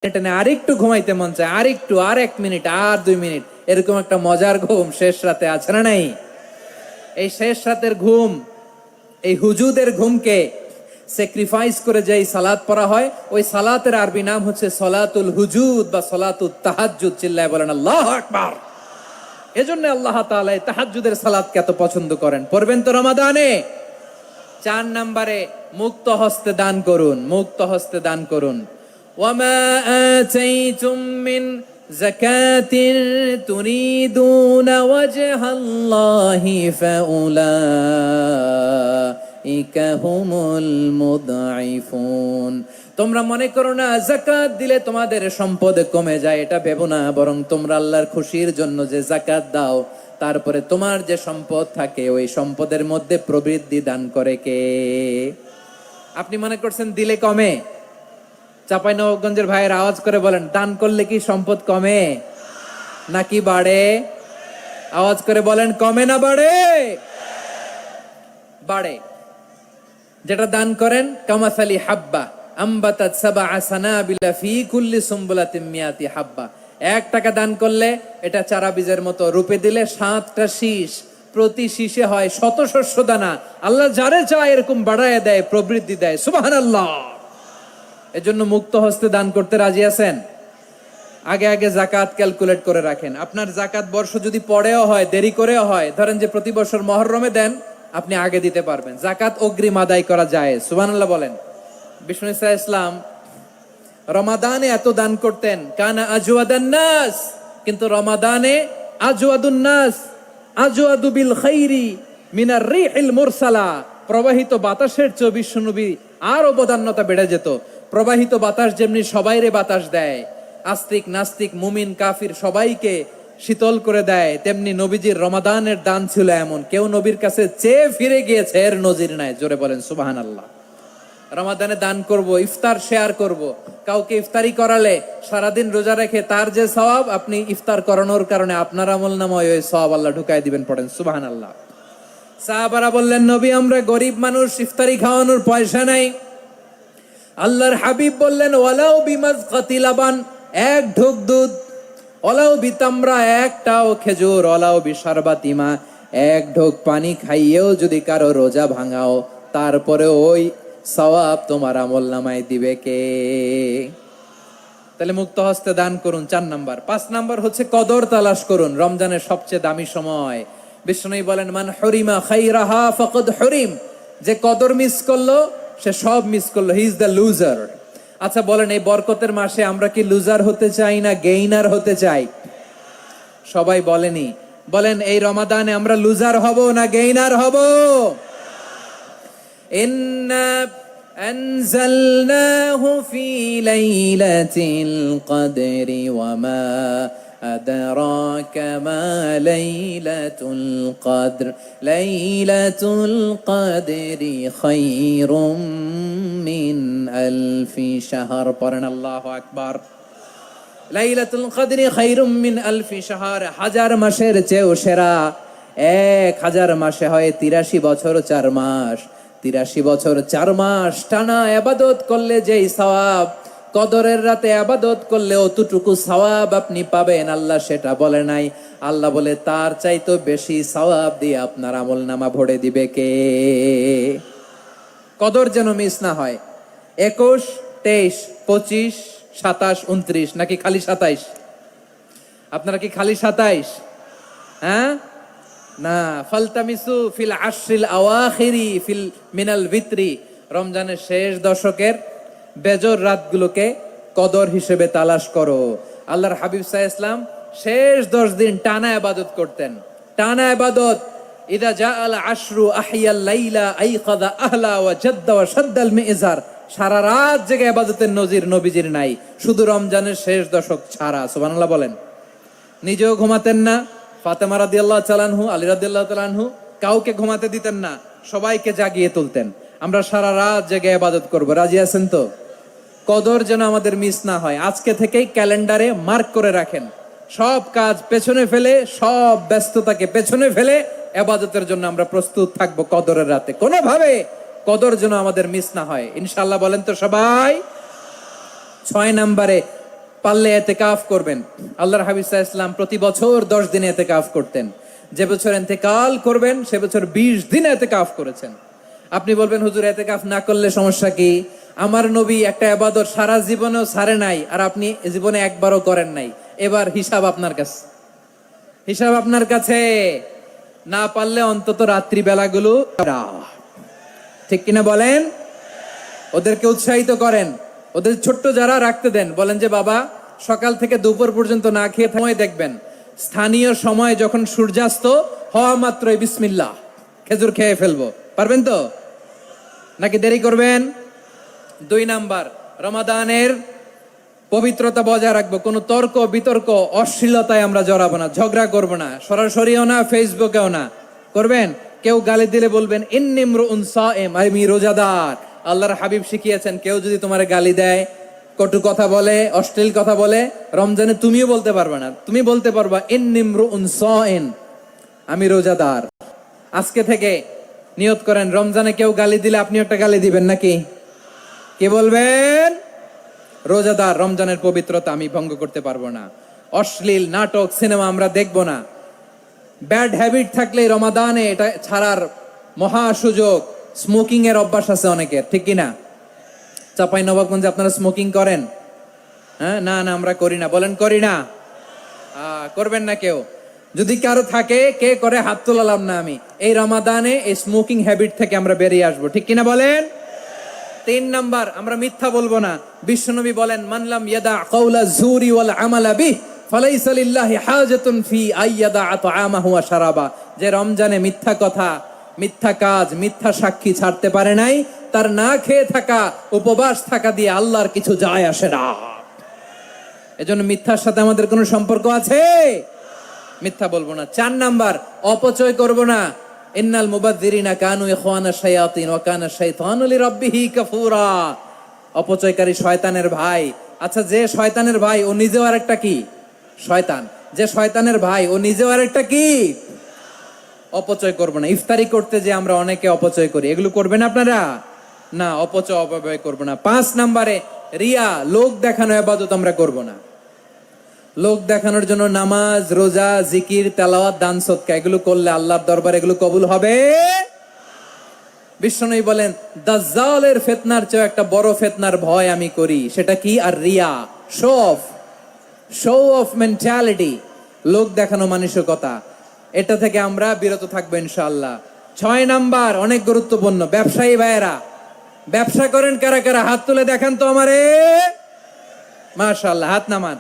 টেনে আরেকটু ঘুমাইতে মন চায়, আরেকটু, আর 1 মিনিট, আর 2 মিনিট, এরকম একটা মজার ঘুম শেষ রাতে আছে না নাই? এই শেষ রাতের ঘুম, এই হুজুদের ঘুমকে স্যাক্রিফাইস করে যে সালাত পড়া হয়, ওই সালাতের আরবি নাম হচ্ছে সলাতুল হুজুদ বা সলাতুত তাহাজ্জুদ। চিল্লায় বলেন আল্লাহু আকবার। এজন্য আল্লাহ তাআলা এই তাহাজ্জুদের সালাতকে এত পছন্দ করেন। পড়বেন তো রমাদানে। 4 নম্বরে মুক্ত হস্তে দান করুন, মুক্ত হস্তে দান করুন। ওয়ামা আতাইতুম মিন যাকাতিন তুরিদুনা ওয়াজহাল্লাহি ফাউলাইকা হুমুল মুদঈফুন। তোমরা মনে করো না যাকাত দিলে তোমাদের সম্পদ কমে যায়, এটা ভেবো না, বরং তোমরা আল্লাহর খুশির জন্য যে যাকাত দাও, তারপরে তোমার যে সম্পদ থাকে ওই সম্পদের মধ্যে প্রবৃদ্ধি দান করে কে? আপনি মনে করছেন দিলে কমে? চাঁপাইনবাবগঞ্জের ভাইয়ের আওয়াজ করে বলেন, দান করলে কি সম্পদ কমে নাকি বাড়ে? আওয়াজ করে বলেন, কমে না বাড়ে? বাড়ে। যেটা দান করেন, কামাসালি হাব্বা আম্বাতাত সাবআ সানাবিলা ফি কুল্লি সুমবুলাতিন মিয়াতি হাব্বা। 1 টাকা দান করলে এটা চারা বীজের মতো, রূপে দিলে 7টা শীষ, প্রতি শীষে হয় 100 শস্য দানা। আল্লাহ যারে চায় এরকম বাড়ায় দেয়, প্রবৃদ্ধি দেয়। সুবহানাল্লাহ। এজন্য মুক্ত হস্তে দান করতে রাজি আছেন? আগে আগে যাকাত ক্যালকুলেট করে রাখেন। আপনার যাকাত বর্ষ যদি পরেও হয়, দেরি করেও হয়, ধরেন যে প্রতি বছর মুহররমে দেন, আপনি আগে দিতে পারবেন। যাকাত অগ্রিম আদায় করা যায়। সুবহানাল্লাহ বলেন। বিষ্ণু ইসা ইসলাম রমাদানে এত দান করতেন, কানা আজওয়াদান নাস, কিন্তু রমাদানে আজওয়াদুন নাস আজওয়াদু বিল খাইরি মিনার রিহিল মুরসালা। প্রবাহিত বাতাসের চেয়ে বিশ্বনবী আর অবদান্যতা বেড়ে যেত। প্রবাহিত বাতাস যেমনি সবাইরে বাতাস দেয়, আস্তিক নাস্তিক মুমিন কাফির সবাইকে শীতল করে দেয়, তেমনি নবীজির রমাদানের দান ছিল এমন, কেউ নবীর কাছে চেয়ে ফিরে গিয়েছে এর নজির নাই। জোরে বলেন সুবহানাল্লাহ। রমাদানে দান করব, ইফতার শেয়ার করব। কাউকে ইফতারি করালে সারাদিন রোজা রেখে তার যে সওয়াব, আপনি ইফতার করানোর কারণে আপনার আমলনামায় ওই সওয়াব আল্লাহ ঢুকায় দিবেন। পড়েন সুবহানাল্লাহ। সাহাবারা বললেন, নবী আমরা গরিব মানুষ, ইফতারি খাওয়ানোর পয়সা নাই। আল্লাহর হাবিব বললেন, ওয়ালাউ বিমাজকাতি লাবান, 1 ঢোক দুধ, ওয়ালাউ বিতামরা, 1টাও খেজুর, ওয়ালাউ বিশারবাতিমা, 1 ঢোক পানি খাইয়েও যদি কারো রোজা ভাঙাও, তারপরে ওই সওয়াব তোমার আমলনামায় দিবে কে? তাহলে মুক্ত হস্তে দান করুন, 4 নাম্বার। 5 নাম্বার হচ্ছে কদর তালাশ করুন। রমজানের সবচেয়ে দামি সময়। বিষ্ণু বলেন, মান হরিমা খাইরাহা ফাকাদ হরিম। যে কদর মিস করলো সে সব মিস করলো, হি ইজ দ্য লুজার। আচ্ছা বলেন, এই বরকতের মাসে আমরা কি লুজার হতে চাই না গেইনার হতে চাই? সবাই বলেনি। বলেন, এই রমাদানে আমরা লুজার হব না গেইনার হব? ইন্না আনজালনাহু ফি লাইলাতিল কদরি ওয়া মা আদরাকা মা লাইলাতুল কদর লাইলাতুল কদরি খায়রুম মিন আলফি শাহর। পড়েন আল্লাহু আকবার। লাইলাতুল কদরি খায়রুম মিন আলফি শাহর, 1000 মাসের চেয়েও সেরা। 1000 মাসে হয় 83 বছর 4 মাস। 83 বছর 4 মাস টানা ইবাদত করলে যেই সওয়াব, কদরের রাতে ইবাদত করলে অতটুকু সওয়াব আপনি পাবেন, আল্লাহ সেটা বলে নাই। আল্লাহ বলে তার চাইতে বেশি সওয়াব দিয়ে আপনার আমলনামা ভরে দিবে কে? কদর যেন মিস না হয়। 21, 23, 25, 27, 29 নাকি খালি 27? আপনারা কি খালি 27? হ্যাঁ না, ফালতামিসু ফিল আশরিল আওয়াখিরি ফিল মিনাল ভিতরি। রমজানের শেষ দশকের বেজর রাতগুলোকে কদর হিসেবে তালাশ করো। আল্লাহর হাবিব সাল্লাল্লাহু আলাইহি ওয়াসাল্লাম শেষ 10 দিন টানা ইবাদত করতেন, টানা ইবাদত। ইদা জাআল আশরু আহিয়াল লাইলা আইকাযা আহলা ওয়া জাদ্দা ওয়া শাদ্দাল মিজার। সারা রাত জেগে ইবাদতের নজির নবীজির নাই, শুধু রমজানের শেষ দশক ছাড়া। সুবহানাল্লাহ বলেন। নিজেও ঘুমাতেন না। ফাতেমা রাদিয়াল্লাহু তাআলা আনহু, আলী রাদিয়াল্লাহু তাআলা আনহু কাউকে ঘুমাতে দিতেন না, সবাইকে জাগিয়ে তুলতেন। আমরা সারা রাত জেগে ইবাদত করব। রাজি আছেন তো? কদর যেন আমাদের মিস না হয়। আজকে থেকেই ক্যালেন্ডারে মার্ক করে রাখেন। সব কাজ পেছনে ফেলে, সব ব্যস্ততাকে পেছনে ফেলে ইবাদতের জন্য আমরা প্রস্তুত থাকবো কদরের রাতে। কোনোভাবে কদর যেন আমাদের মিস না হয়, ইনশাআল্লাহ। বলেন তো সবাই। 6 নম্বরে পারলে এতেকাফ করবেন। আল্লাহর হাবিব সাল্লাল্লাহু আলাইহি ওয়াসাল্লাম প্রতি বছর 10 দিন এতেকাফ করতেন। যে বছর ইন্তেকাল করবেন সে বছর 20 দিন এতেকাফ করেছেন। আপনি বলবেন হুজুর এতেকাফ না করলে সমস্যা কি? আমার নবী একটা ইবাদত সারা জীবনেও ছাড়ে নাই, আর আপনি জীবনে একবারও করেন নাই। এবার হিসাব আপনার কাছে, হিসাব আপনার কাছে। না পারলে অন্তত রাত্রি বেলাগুলো, ঠিক কিনা বলেন? ওদেরকে উৎসাহিত করেন, ওদের ছোট্ট যারা রাখতে দেন, বলেন যে বাবা সকাল থেকে দুপুর পর্যন্ত না খেয়ে সময় দেখবেন, স্থানীয় সময় যখন সূর্যাস্ত হওয়া মাত্রই বিসমিল্লাহ খেজুর খেয়ে ফেলবো। পারবেন তো নাকি দেরি করবেন? 2 নাম্বার, রমাদানের পবিত্রতা বজায় রাখবো। কোনো তর্ক বিতর্ক অশ্লীলতায় আমরা জড়াবো না, ঝগড়া করবো না, সরাসরিও না, ফেসবুকেও না। করবেন? কেউ গালি দিলে বলবেন ইন্নী ইমরুউন সাইম, আমি রোজাদার। আল্লাহর হাবিব শিখিয়েছেন কেউ যদি তোমার গালি দেয়, কটু কথা বলে, অশ্লীল কথা বলে, রমজানে তুমিও বলতে পারবে না, তুমি বলতে পারবা ইন্নী ইমরুউন সাইম, আমি রোজাদার। আজকে থেকে নিয়ত করেন, রমজানে কেউ গালি দিলে আপনি একটা গালি দিবেন নাকি? কে বলবেন? রোজাদার, রমজানের পবিত্রতা আমি ভঙ্গ করতে পারবো না। অশ্লীল নাটক সিনেমা আমরা দেখবো না। ব্যাড হ্যাবিট থাকলে রমাদানে এটা ছাড়ার মহা সুযোগ। স্মোকিং এর অভ্যাস আছে অনেকের, ঠিক কিনা? চাঁপাইনবাবগঞ্জে আপনারা স্মোকিং করেন? হ্যাঁ, না না আমরা করি না। বলেন করি না? করবেন না কেউ? যদি কারো থাকে, কে করে হাত তোলালাম না আমি। এই রমাদানে এই স্মোকিং হ্যাবিট থেকে আমরা বেরিয়ে আসবো, ঠিক কিনা বলেন? 3 নাম্বার, আমরা মিথ্যা বলবো না। বিশ্বনবী বলেন মানলাম ইয়াদা কাওলা যুরি ওয়াল আমালা বিহি ফালাইসা লিল্লাহি হাজাতুন ফি আইয়াদা তাআমাহু ওয়া শারাবা। যে রমজানে মিথ্যা কথা, মিথ্যা কাজ, মিথ্যা সাক্ষী ছাড়তে পারে নাই, তার না খেয়ে থাকা, উপবাস থাকা দিয়ে আল্লাহর কিছু যায় আসে না। এজন্য মিথ্যার সাথে আমাদের কোনো সম্পর্ক আছে? মিথ্যা বলবো না। 4 নাম্বার, অপচয় করব না। ইন্নাল মুবাযযিরিনা কানু ইখওয়ানা শায়াতিন ওয়া কানা শাইতানু লিরাব্বিহি কাফুরা। অপচয়কারী শয়তানের ভাই। আচ্ছা, যে শয়তানের ভাই ও নিজেও আরেকটা কি? শয়তান। যে শয়তানের ভাই ও নিজেও আরেকটা কি? অপচয় করব না। ইফতারি করতে যে আমরা অনেকে অপচয় করি, এগুলো করবেন আপনারা? না, অপচয় অপব্যয় করব না। 5 নাম্বারে, রিয়া, লোক দেখানো ইবাদত আমরা করব না। লোক দেখানোর জন্য নামাজ, রোজা, জিকির, তেলাওয়াত, দান সদকা এগুলো করলে আল্লাহর দরবারে এগুলো কবুল হবে? বিশ্বনবী বলেন দাজ্জালের ফিতনার চেয়ে একটা বড় ফিতনার ভয় আমি করি, সেটা কি? আর রিয়া, শো অফ মেন্টালিটি, লোক দেখানো মানসিকতা। এটা থেকে আমরা বিরত থাকবো ইনশাআল্লাহ। 6 নাম্বার, অনেক গুরুত্বপূর্ণ, ব্যবসায়ী ভাইয়েরা, ব্যবসা করেন কারা কারা? হাত তুলে দেখান তো আমারে। মাশাআল্লাহ, হাত নামান।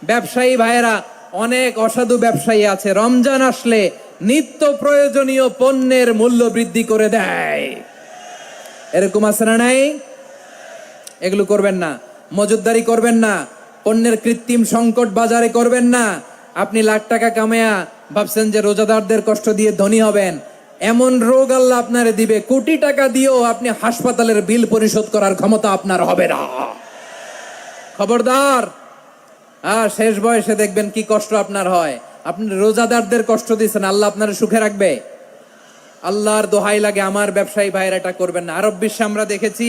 ব্যবসায়ী ভাইয়েরা, অনেক অসাধু ব্যবসায়ী আছে, রমজান আসলে নিত্য প্রয়োজনীয় পণ্যের মূল্য বৃদ্ধি করে দেয়। এরকম আছে না নাই? এগুলো করবেন না। মজুদদারি করবেন না। পণ্যের কৃত্রিম সংকট বাজারে করবেন না। আপনি লাখ টাকা কামায়া ভাবছেন যে রোজাদারদের কষ্ট দিয়ে ধনী হবেন, এমন রোগ আল্লাহ আপনারে দিবে, কোটি টাকা দিয়েও আপনি হাসপাতালের বিল পরিশোধ করার ক্ষমতা আপনার হবে না। খবরদার। শেষ বয়সে দেখবেন কি কষ্ট আপনার হয়। আপনি রোজাদারদের কষ্ট দিচ্ছেন, আল্লাহ আপনার সুখে রাখবে? আল্লাহর দোহাই লাগে, আমার ব্যবসায়ী ভাইয়েরা এটা করবেন না। আরব বিশ্বে আমরা দেখেছি